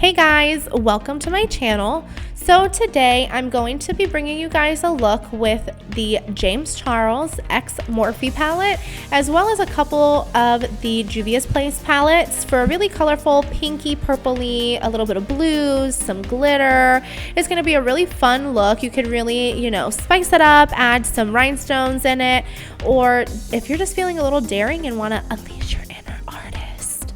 Hey guys, welcome to my channel. So today I'm going to be bringing you guys a look with the James Charles X Morphe palette, as well as a couple of the Juvia's Place palettes for a really colorful pinky, purpley, a little bit of blues, some glitter. It's going to be a really fun look. You could really, spice it up, add some rhinestones in it, or if you're just feeling a little daring and want to unleash your inner artist,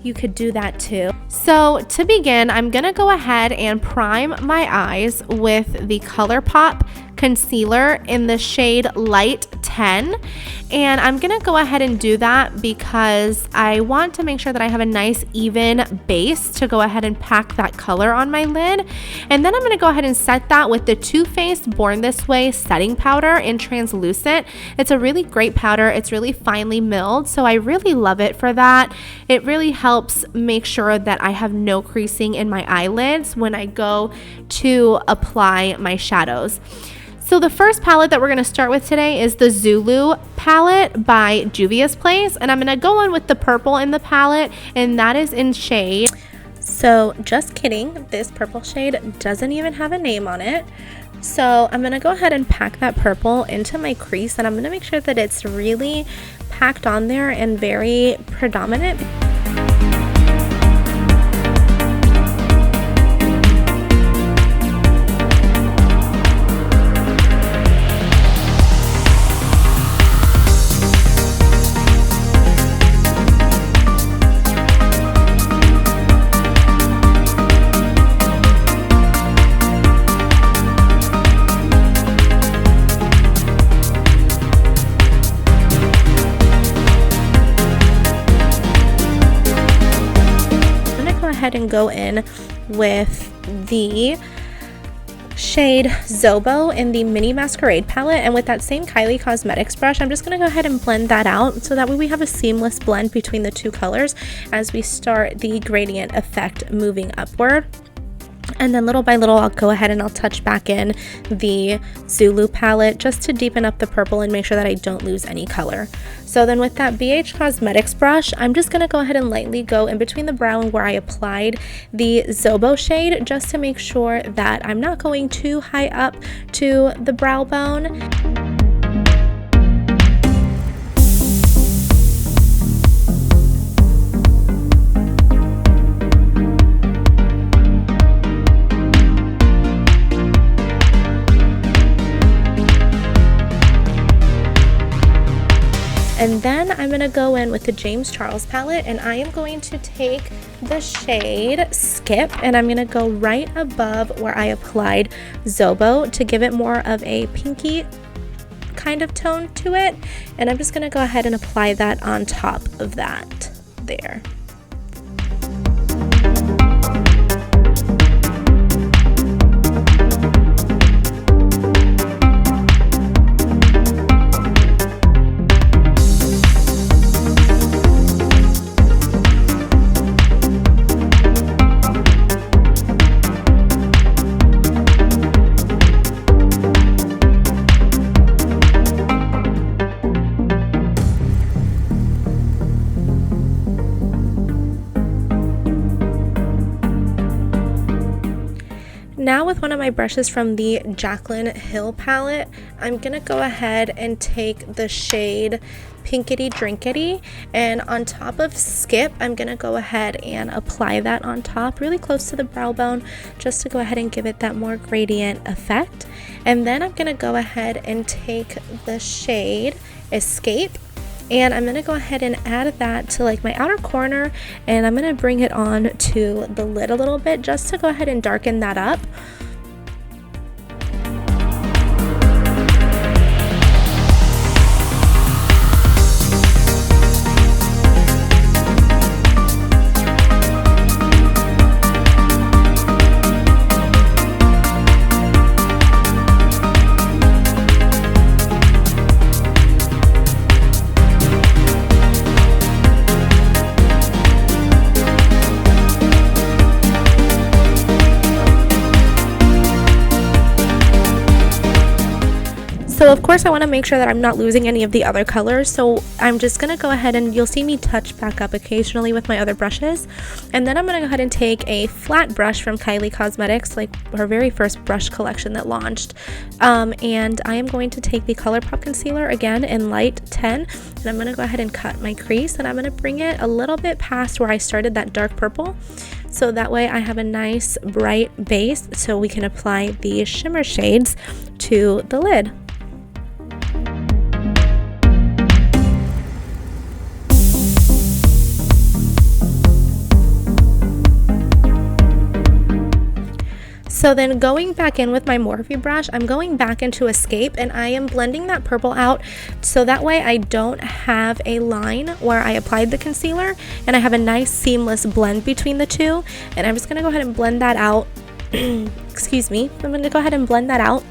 you could do that too. So to begin, I'm going to go ahead and prime my eyes with the ColourPop concealer in the shade Light 10, and I'm going to go ahead and do that because I want to make sure that I have a nice even base to go ahead and pack that color on my lid. And then I'm going to go ahead and set that with the Too Faced Born This Way setting powder in translucent. It's a really great powder. It's really finely milled, so I really love it for that. It really helps make sure that I have no creasing in my eyelids when I go to apply my shadows. So the first palette that we're going to start with today is the Zulu palette by Juvia's Place, and I'm going to go in with the purple in the palette, and that is in shade. So just kidding, this purple shade doesn't even have a name on it. So I'm going to go ahead and pack that purple into my crease, and I'm going to make sure that it's really packed on there and very predominant. Ahead and go in with the shade Zobo in the Mini Masquerade palette, and with that same Kylie Cosmetics brush, I'm just going to go ahead and blend that out so that way we have a seamless blend between the two colors as we start the gradient effect moving upward. And then little by little, I'll go ahead and I'll touch back in the Zulu palette just to deepen up the purple and make sure that I don't lose any color. So then with that BH Cosmetics brush, I'm just going to go ahead and lightly go in between the brow and where I applied the Zobo shade, just to make sure that I'm not going too high up to the brow bone. And then I'm going to go in with the James Charles palette, and I am going to take the shade Skip, and I'm going to go right above where I applied Zobo to give it more of a pinky kind of tone to it. And I'm just going to go ahead and apply that on top of that there. Now with one of my brushes from the Jaclyn Hill palette, I'm going to go ahead and take the shade Pinkity Drinkity, and on top of Skip, I'm going to go ahead and apply that on top really close to the brow bone just to go ahead and give it that more gradient effect. And then I'm going to go ahead and take the shade Escape, and I'm going to go ahead and add that to like my outer corner, and I'm going to bring it on to the lid a little bit just to go ahead and darken that up. So of course I want to make sure that I'm not losing any of the other colors, so I'm just going to go ahead and you'll see me touch back up occasionally with my other brushes. And then I'm going to go ahead and take a flat brush from Kylie Cosmetics, like her very first brush collection that launched, and I am going to take the ColourPop concealer again in light 10, and I'm going to go ahead and cut my crease, and I'm going to bring it a little bit past where I started that dark purple, so that way I have a nice bright base so we can apply the shimmer shades to the lid. So then going back in with my Morphe brush, I'm going back into Escape and I am blending that purple out so that way I don't have a line where I applied the concealer, and I have a nice seamless blend between the two. And I'm just going to go ahead and blend that out. Excuse me. I'm going to go ahead and blend that out.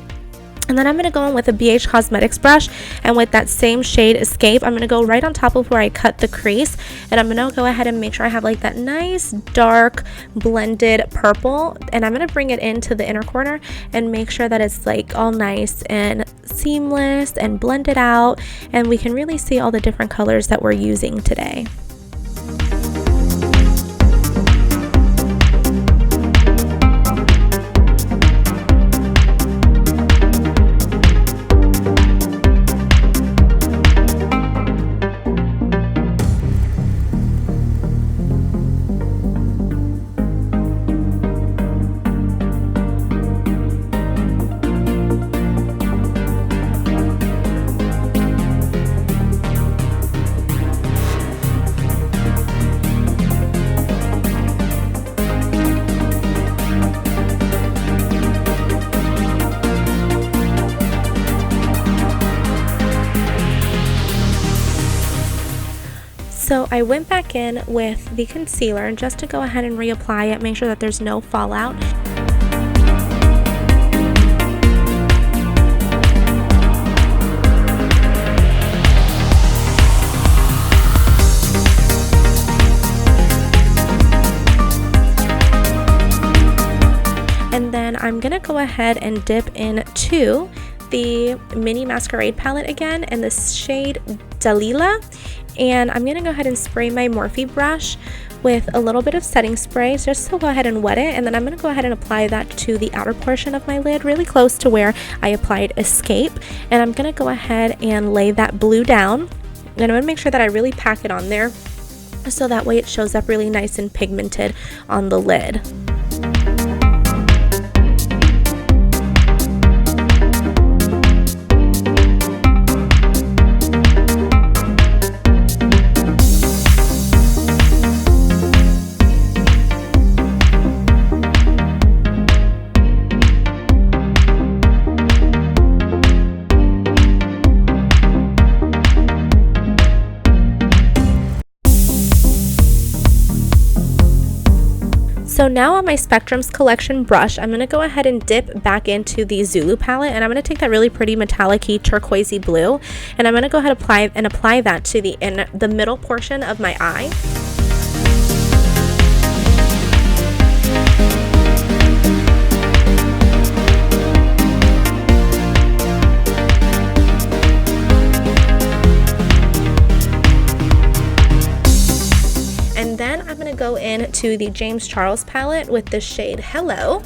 And then I'm going to go in with a BH Cosmetics brush, and with that same shade Escape, I'm going to go right on top of where I cut the crease, and I'm going to go ahead and make sure I have like that nice dark blended purple, and I'm going to bring it into the inner corner and make sure that it's like all nice and seamless and blended out, and we can really see all the different colors that we're using today. So I went back in with the concealer just to go ahead and reapply it, make sure that there's no fallout. And then I'm gonna go ahead and dip into the mini masquerade palette again in the shade Dalila, and I'm gonna go ahead and spray my Morphe brush with a little bit of setting spray just to go ahead and wet it, and then I'm gonna go ahead and apply that to the outer portion of my lid, really close to where I applied Escape. And I'm gonna go ahead and lay that blue down, and I'm gonna make sure that I really pack it on there so that way it shows up really nice and pigmented on the lid. So now on my Spectrums Collection brush, I'm going to go ahead and dip back into the Zulu palette, and I'm going to take that really pretty metallic-y turquoisey blue, and I'm going to go ahead and apply that to the middle portion of my eye. And then I'm going to go into the James Charles palette with the shade Hello,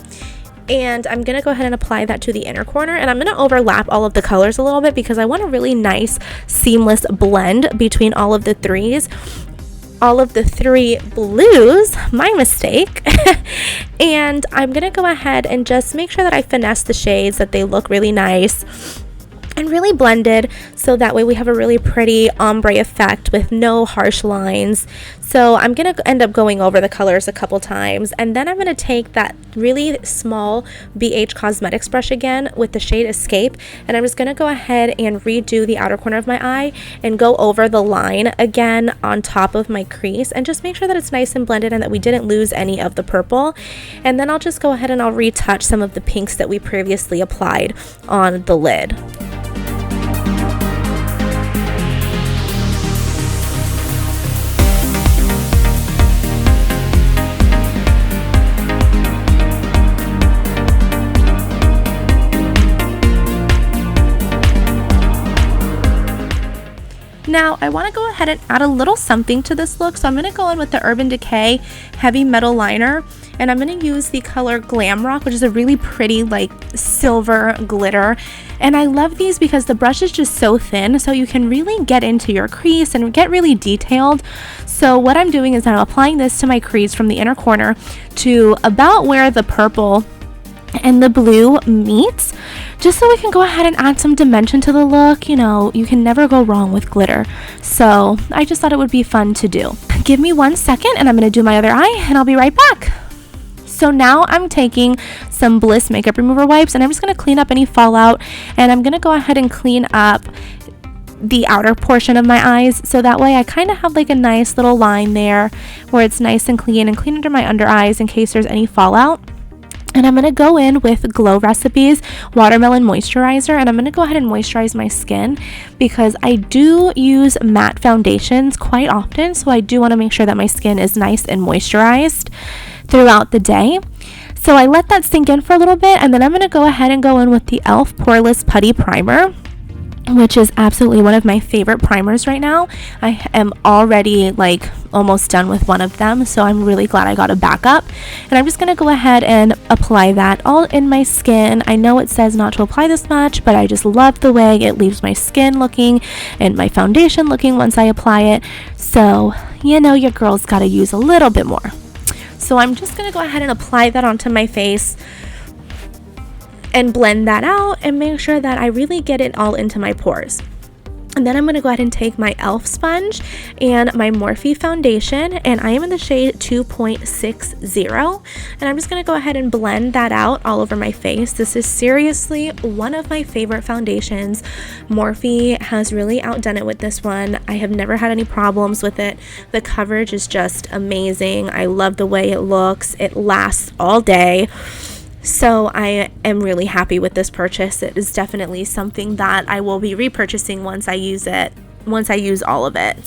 and I'm going to go ahead and apply that to the inner corner, and I'm going to overlap all of the colors a little bit because I want a really nice seamless blend between all of the threes. All of the three blues, my mistake. And I'm going to go ahead and just make sure that I finesse the shades, that they look really nice and really blended, so that way we have a really pretty ombre effect with no harsh lines. So I'm going to end up going over the colors a couple times, and then I'm going to take that really small BH Cosmetics brush again with the shade Escape, and I'm just going to go ahead and redo the outer corner of my eye and go over the line again on top of my crease, and just make sure that it's nice and blended and that we didn't lose any of the purple. And then I'll just go ahead and I'll retouch some of the pinks that we previously applied on the lid. Now I want to go ahead and add a little something to this look, so I'm going to go in with the Urban Decay Heavy Metal Liner, and I'm going to use the color Glam Rock, which is a really pretty like silver glitter. And I love these because the brush is just so thin, so you can really get into your crease and get really detailed. So what I'm doing is I'm applying this to my crease from the inner corner to about where the purple and the blue meets, just so we can go ahead and add some dimension to the look. You know, you can never go wrong with glitter, so I just thought it would be fun to do. Give me 1 second and I'm going to do my other eye and I'll be right back. So now I'm taking some Bliss makeup remover wipes and I'm just going to clean up any fallout, and I'm going to go ahead and clean up the outer portion of my eyes, so that way I kind of have like a nice little line there where it's nice and clean under my under eyes in case there's any fallout. And I'm going to go in with Glow Recipes Watermelon Moisturizer, and I'm going to go ahead and moisturize my skin because I do use matte foundations quite often, so I do want to make sure that my skin is nice and moisturized throughout the day. So I let that sink in for a little bit, and then I'm going to go ahead and go in with the e.l.f. Poreless Putty Primer, which is absolutely one of my favorite primers right now. I am already like almost done with one of them, so I'm really glad I got a backup. And I'm just going to go ahead and apply that all in my skin. I know it says not to apply this much, but I just love the way it leaves my skin looking and my foundation looking once I apply it. So, you know, your girl's got to use a little bit more. So I'm just going to go ahead and apply that onto my face and blend that out and make sure that I really get it all into my pores. And then I'm going to go ahead and take my e.l.f. sponge and my Morphe foundation, and I am in the shade 2.60, and I'm just going to go ahead and blend that out all over my face. This is seriously one of my favorite foundations. Morphe has really outdone it with this one. I have never had any problems with it. The coverage is just amazing. I love the way it looks. It lasts all day. So I am really happy with this purchase. It is definitely something that I will be repurchasing once I use all of it.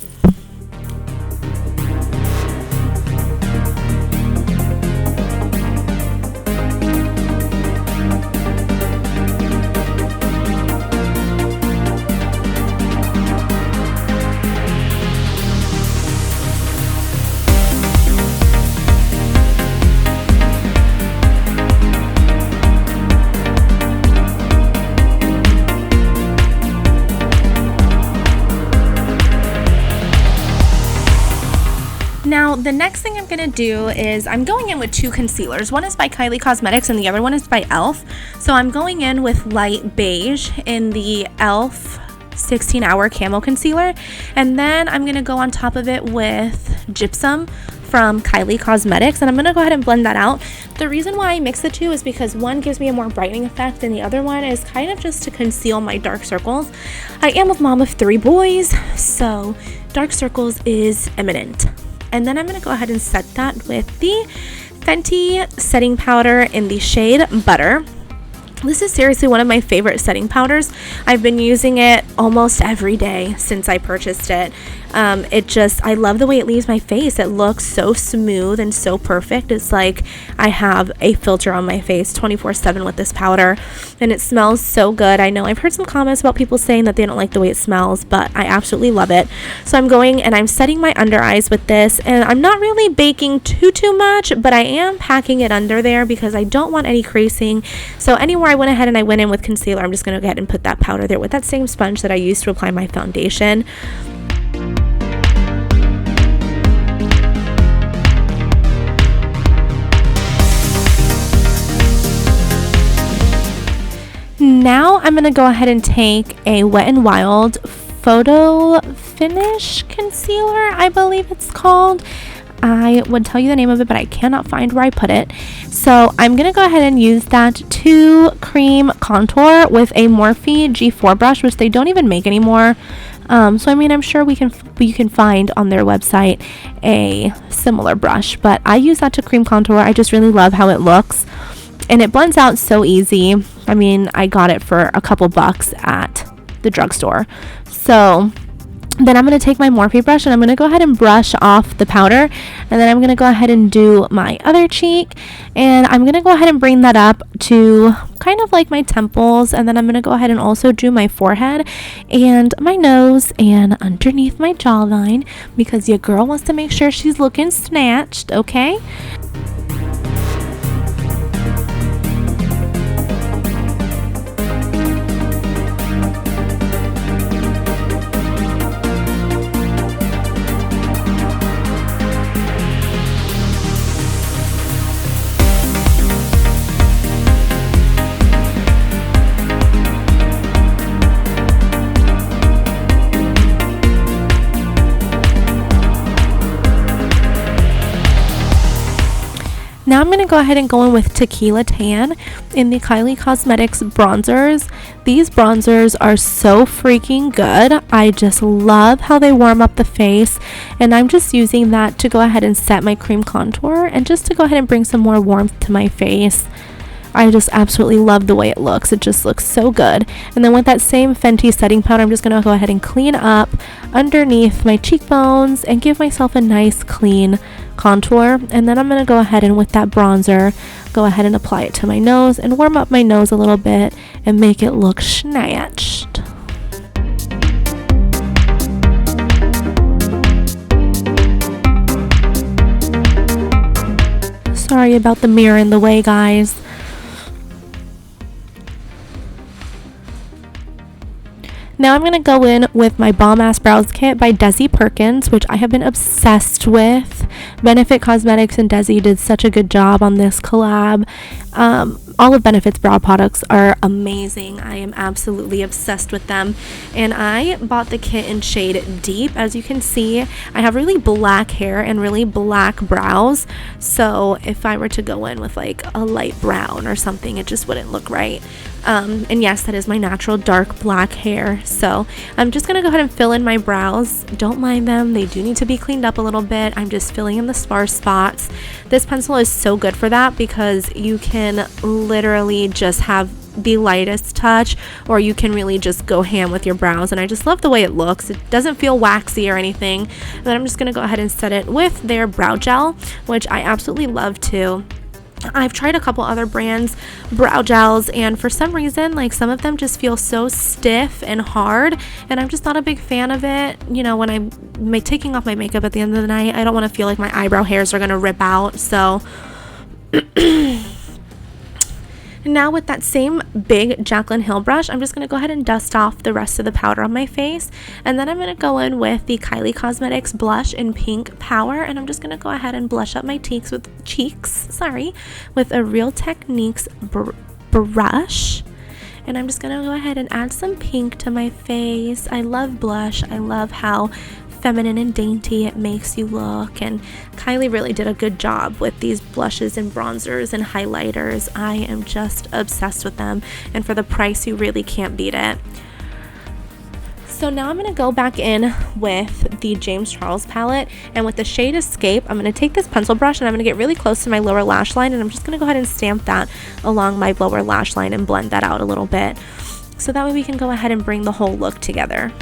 Now, the next thing I'm going to do is I'm going in with two concealers. One is by Kylie Cosmetics and the other one is by e.l.f. So I'm going in with light beige in the e.l.f. 16-hour camo concealer, and then I'm going to go on top of it with gypsum from Kylie Cosmetics, and I'm going to go ahead and blend that out. The reason why I mix the two is because one gives me a more brightening effect and the other one is kind of just to conceal my dark circles. I am a mom of 3 boys, so dark circles is imminent. And then I'm going to go ahead and set that with the Fenty setting powder in the shade Butter. This is seriously one of my favorite setting powders. I've been using it almost every day since I purchased it. I love the way it leaves my face. It looks so smooth and so perfect. It's like I have a filter on my face 24/7 with this powder, and it smells so good. I know I've heard some comments about people saying that they don't like the way it smells, but I absolutely love it. So I'm going and I'm setting my under eyes with this, and I'm not really baking too much, but I am packing it under there because I don't want any creasing. So anywhere I went ahead and I went in with concealer, I'm just going to go ahead and put that powder there with that same sponge that I used to apply my foundation. Now I'm going to go ahead and take a Wet n Wild Photo Finish Concealer, I believe it's called. I would tell you the name of it, but I cannot find where I put it. So I'm going to go ahead and use that to cream contour with a Morphe G4 brush, which they don't even make anymore. So I mean, I'm sure you can find on their website a similar brush, but I use that to cream contour. I just really love how it looks, and it blends out so easy. I mean, I got it for a couple bucks at the drugstore. So Then I'm going to take my Morphe brush and I'm going to go ahead and brush off the powder. And then I'm going to go ahead and do my other cheek. And I'm going to go ahead and bring that up to kind of like my temples. And then I'm going to go ahead and also do my forehead and my nose and underneath my jawline, because your girl wants to make sure she's looking snatched, okay? Now I'm going to go ahead and go in with Tequila Tan in the Kylie Cosmetics bronzers. These bronzers are so freaking good. I just love how they warm up the face, and I'm just using that to go ahead and set my cream contour and just to go ahead and bring some more warmth to my face. I just absolutely love the way it looks. It just looks so good. And then with that same Fenty setting powder, I'm just going to go ahead and clean up underneath my cheekbones and give myself a nice clean contour. And then I'm going to go ahead and with that bronzer, go ahead and apply it to my nose and warm up my nose a little bit and make it look snatched. Sorry about the mirror in the way, guys. Now I'm going to go in with my Bomb Ass Brows Kit by Desi Perkins, which I have been obsessed with. Benefit Cosmetics and Desi did such a good job on this collab. All of Benefit's brow products are amazing. I am absolutely obsessed with them. And I bought the kit in shade Deep. As you can see, I have really black hair and really black brows. So if I were to go in with like a light brown or something, it just wouldn't look right. And yes, that is my natural dark black hair. So I'm just going to go ahead and fill in my brows. Don't mind them. They do need to be cleaned up a little bit. I'm just filling in the sparse spots. This pencil is so good for that because you can literally just have the lightest touch, or you can really just go ham with your brows, and I just love the way it looks. It doesn't feel waxy or anything. And then I'm just going to go ahead and set it with their brow gel, which I absolutely love too. I've tried a couple other brands brow gels, and for some reason, like, some of them just feel so stiff and hard, and I'm just not a big fan of it. You know, when I'm taking off my makeup at the end of the night, I don't want to feel like my eyebrow hairs are gonna rip out. So now with that same big Jaclyn Hill brush, I'm just going to go ahead and dust off the rest of the powder on my face. And then I'm going to go in with the Kylie Cosmetics blush in Pink Power. And I'm just going to go ahead and blush up my cheeks with a Real Techniques brush. And I'm just going to go ahead and add some pink to my face. I love blush. I love how feminine and dainty it makes you look, and Kylie really did a good job with these blushes and bronzers and highlighters. I am just obsessed with them, and for the price, you really can't beat it. So now I'm going to go back in with the James Charles palette, and with the shade Escape, I'm going to take this pencil brush and I'm going to get really close to my lower lash line, and I'm just going to go ahead and stamp that along my lower lash line and blend that out a little bit, so that way we can go ahead and bring the whole look together.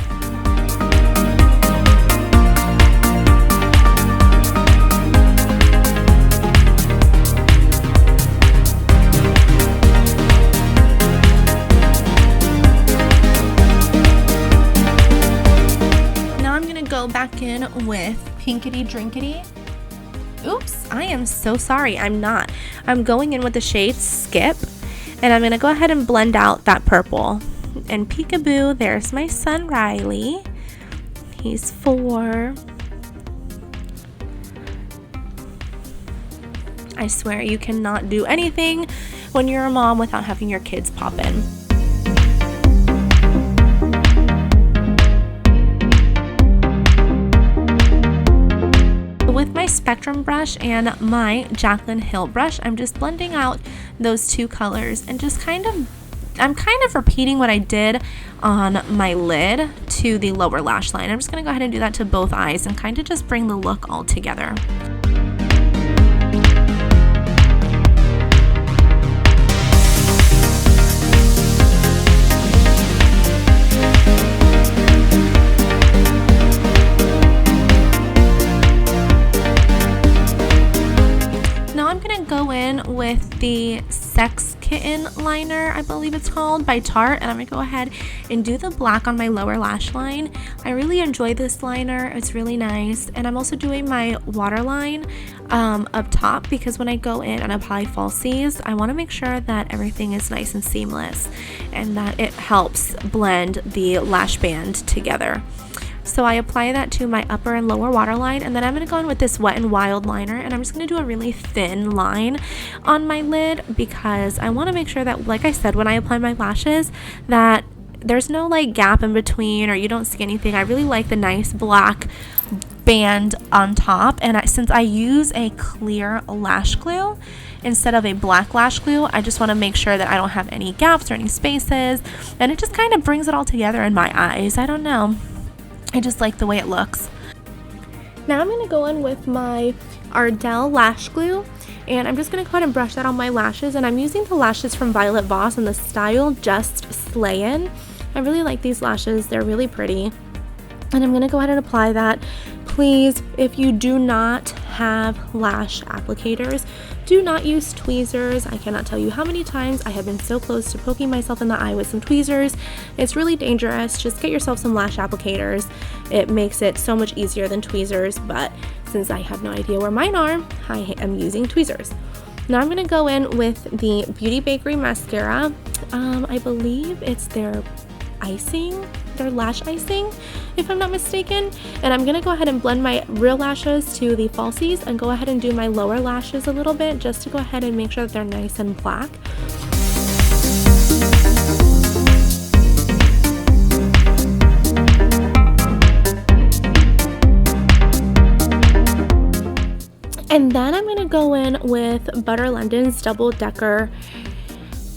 Back in with Pinkity Drinkity. Oops, I am so sorry. I'm not. I'm going in with the shade Skip, and I'm going to go ahead and blend out that purple. And peekaboo, there's my son Riley. He's 4. I swear you cannot do anything when you're a mom without having your kids pop in. With my Spectrum brush and my Jaclyn Hill brush, I'm just blending out those two colors and just I'm kind of repeating what I did on my lid to the lower lash line. I'm just going to go ahead and do that to both eyes and kind of just bring the look all together. with the Sex Kitten liner, I believe it's called, by Tarte, and I'm gonna go ahead and do the black on my lower lash line. I really enjoy this liner, it's really nice. And I'm also doing my waterline up top, because when I go in and apply falsies, I want to make sure that everything is nice and seamless and that it helps blend the lash band together. So I apply that to my upper and lower waterline, and then I'm going to go in with this Wet n Wild liner, and I'm just going to do a really thin line on my lid, because I want to make sure that, like I said, when I apply my lashes, that there's no like gap in between or you don't see anything. I really like the nice black band on top, and since I use a clear lash glue instead of a black lash glue, I just want to make sure that I don't have any gaps or any spaces, and it just kind of brings it all together in my eyes. I don't know, I just like the way it looks. Now I'm going to go in with my Ardell lash glue, and I'm just going to go ahead and brush that on my lashes, and I'm using the lashes from Violet Voss in the style Just Slayin'. I really like these lashes, they're really pretty, and I'm going to go ahead and apply that. Please, if you do not have lash applicators, do not use tweezers. I cannot tell you how many times I have been so close to poking myself in the eye with some tweezers. It's really dangerous. Just get yourself some lash applicators. It makes it so much easier than tweezers, but since I have no idea where mine are, I am using tweezers. Now I'm going to go in with the Beauty Bakery mascara. I believe it's their lash icing, if I'm not mistaken, and I'm gonna go ahead and blend my real lashes to the falsies and go ahead and do my lower lashes a little bit, just to go ahead and make sure that they're nice and black. And then I'm gonna go in with Butter London's Double Decker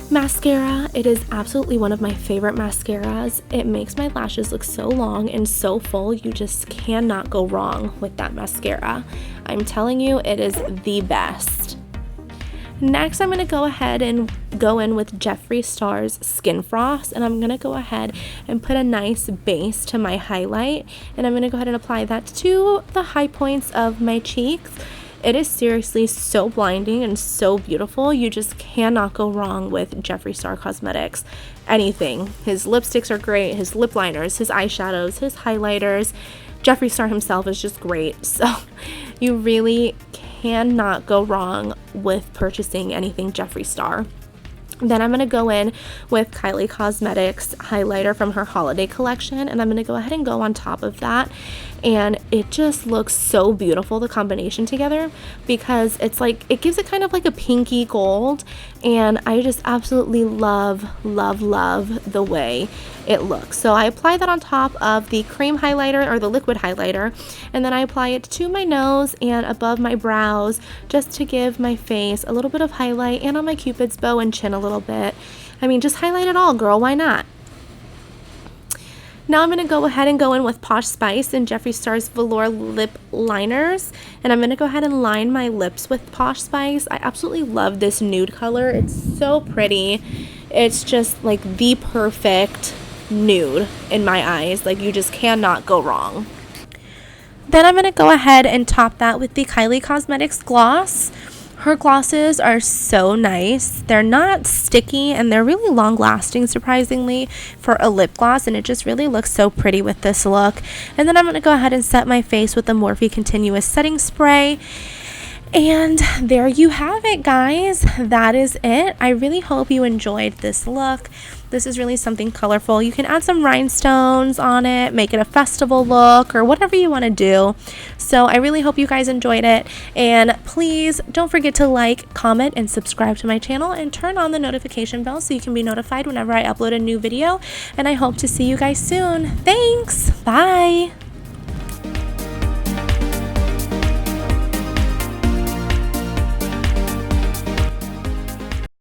mascara. It is absolutely one of my favorite mascaras. It makes my lashes look so long and so full. You just cannot go wrong with that mascara. I'm telling you, it is the best. Next, I'm going to go ahead and go in with Jeffree Star's Skin Frost, and I'm going to go ahead and put a nice base to my highlight, and I'm going to go ahead and apply that to the high points of my cheeks. It is seriously so blinding and so beautiful. You just cannot go wrong with Jeffree Star Cosmetics. Anything. His lipsticks are great, his lip liners, his eyeshadows, his highlighters. Jeffree Star himself is just great. So you really cannot go wrong with purchasing anything Jeffree Star. Then I'm going to go in with Kylie Cosmetics highlighter from her holiday collection, and I'm going to go ahead and go on top of that, and it just looks so beautiful, the combination together, because it's like, it gives it kind of like a pinky gold, and I just absolutely love the way it looks. So I apply that on top of the cream highlighter, or the liquid highlighter, and then I apply it to my nose and above my brows, just to give my face a little bit of highlight, and on my cupid's bow and chin a little bit. I mean, just highlight it all, girl, why not? Now I'm going to go ahead and go in with Posh Spice and Jeffree Star's Velour lip liners, and I'm going to go ahead and line my lips with Posh Spice. I absolutely love this nude color. It's so pretty. It's just like the perfect nude in my eyes. Like, you just cannot go wrong. Then I'm going to go ahead and top that with the Kylie Cosmetics gloss. Her glosses are so nice. They're not sticky, and they're really long lasting, surprisingly, for a lip gloss, and it just really looks so pretty with this look. And then I'm going to go ahead and set my face with the Morphe Continuous Setting Spray. And there you have it, guys. That is it. I really hope you enjoyed this look. This is really something colorful. You can add some rhinestones on it, make it a festival look, or whatever you want to do. So I really hope you guys enjoyed it. And please don't forget to like, comment, and subscribe to my channel, and turn on the notification bell so you can be notified whenever I upload a new video. And I hope to see you guys soon. Thanks. Bye.